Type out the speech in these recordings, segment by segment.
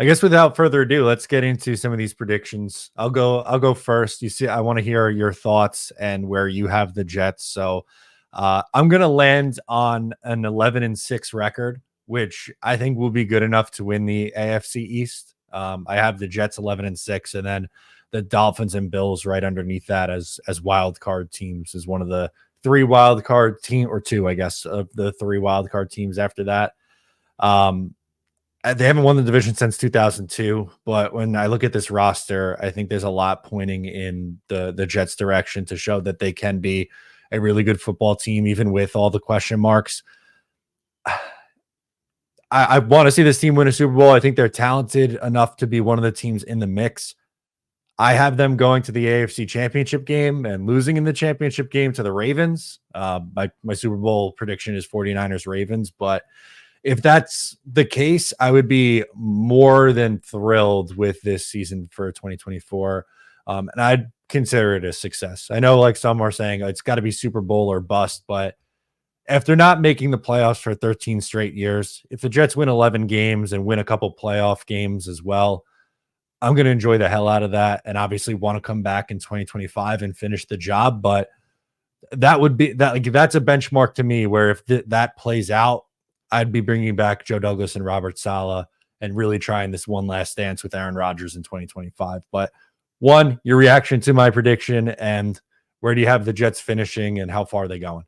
I guess without further ado, let's get into some of these predictions. I'll go first. You see, I want to hear your thoughts and where you have the Jets. So I'm gonna land on an 11-6 record, which I think will be good enough to win the AFC East. I have the Jets 11-6, and then the Dolphins and Bills right underneath that as wild card teams, is one of the three wild card team, or two, I guess, of the three wild card teams after that. Um, they haven't won the division since 2002, but when I look at this roster, I think there's a lot pointing in the Jets' direction to show that they can be a really good football team, even with all the question marks. I want to see this team win a Super Bowl. I think they're talented enough to be one of the teams in the mix. I have them going to the AFC Championship game and losing in the championship game to the Ravens. My Super Bowl prediction is 49ers Ravens, but if that's the case, I would be more than thrilled with this season for 2024. And I'd consider it a success. I know like some are saying it's got to be Super Bowl or bust, but if they're not making the playoffs for 13 straight years, if the Jets win 11 games and win a couple playoff games as well, I'm going to enjoy the hell out of that and obviously want to come back in 2025 and finish the job. But that would be that, like, that's a benchmark to me where if that plays out, I'd be bringing back Joe Douglas and Robert Saleh and really trying this one last dance with Aaron Rodgers in 2025. But one, your reaction to my prediction, and where do you have the Jets finishing and how far are they going?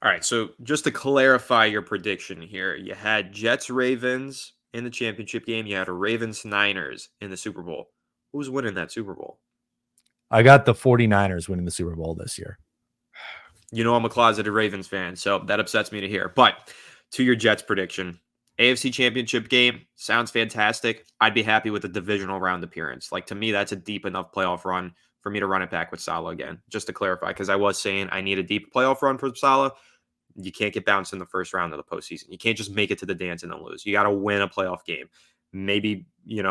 All right, so just to clarify your prediction here, you had Jets Ravens in the championship game. You had Ravens Niners in the Super Bowl. Who's winning that Super Bowl? I got the 49ers winning the Super Bowl this year. You know I'm a closeted Ravens fan, so that upsets me to hear. But to your Jets prediction, AFC Championship game sounds fantastic. I'd be happy with a divisional round appearance. Like, to me, that's a deep enough playoff run for me to run it back with Saleh again. Just to clarify, because I was saying I need a deep playoff run for Saleh. You can't get bounced in the first round of the postseason. You can't just make it to the dance and then lose. You got to win a playoff game. Maybe, you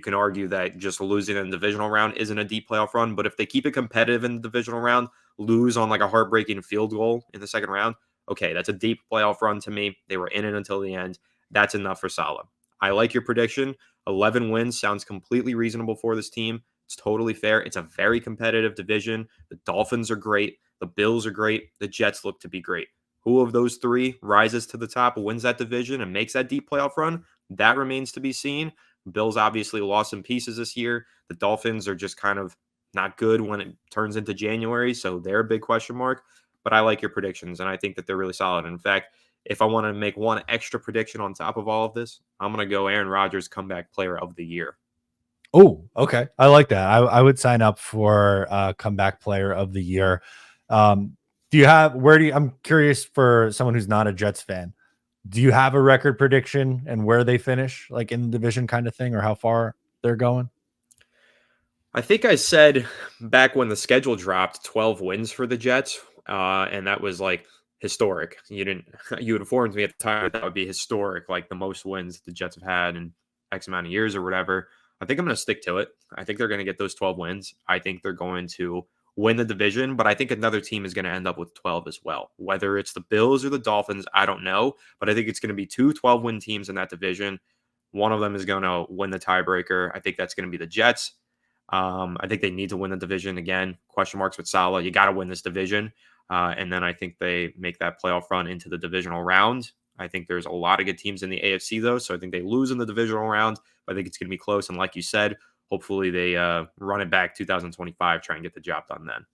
can argue that just losing in the divisional round isn't a deep playoff run, but if they keep it competitive in the divisional round, lose on like a heartbreaking field goal in the second round, okay, that's a deep playoff run to me. They were in it until the end. That's enough for Saleh. I like your prediction. 11 wins sounds completely reasonable for this team. It's totally fair. It's a very competitive division. The Dolphins are great. The Bills are great. The Jets look to be great. Who of those three rises to the top, wins that division, and makes that deep playoff run? That remains to be seen. Bills obviously lost some pieces this year. The Dolphins are just kind of not good when it turns into January, so they're a big question mark. But I like your predictions, and I think that they're really solid. In fact, if I want to make one extra prediction on top of all of this, I'm going to go Aaron Rodgers comeback player of the year. Oh, okay. I like that. I would sign up for comeback player of the year. Do you have I'm curious for someone who's not a Jets fan. Do you have a record prediction and where they finish, like in the division kind of thing, or how far they're going? I think I said back when the schedule dropped 12 wins for the Jets, and that was like historic. You informed me at the time that would be historic, like the most wins the Jets have had in X amount of years or whatever. I think I'm going to stick to it. I think they're going to get those 12 wins. I think they're going to win the division, but I think another team is going to end up with 12 as well. Whether it's the Bills or the Dolphins, I don't know, but I think it's going to be two 12-win teams in that division. One of them is going to win the tiebreaker. I think that's going to be the Jets. I think they need to win the division again. Question marks with Saleh. You got to win this division. And then I think they make that playoff run into the divisional round. I think there's a lot of good teams in the AFC, though. So I think they lose in the divisional round. But I think it's going to be close. And like you said, hopefully they run it back 2025, try and get the job done then.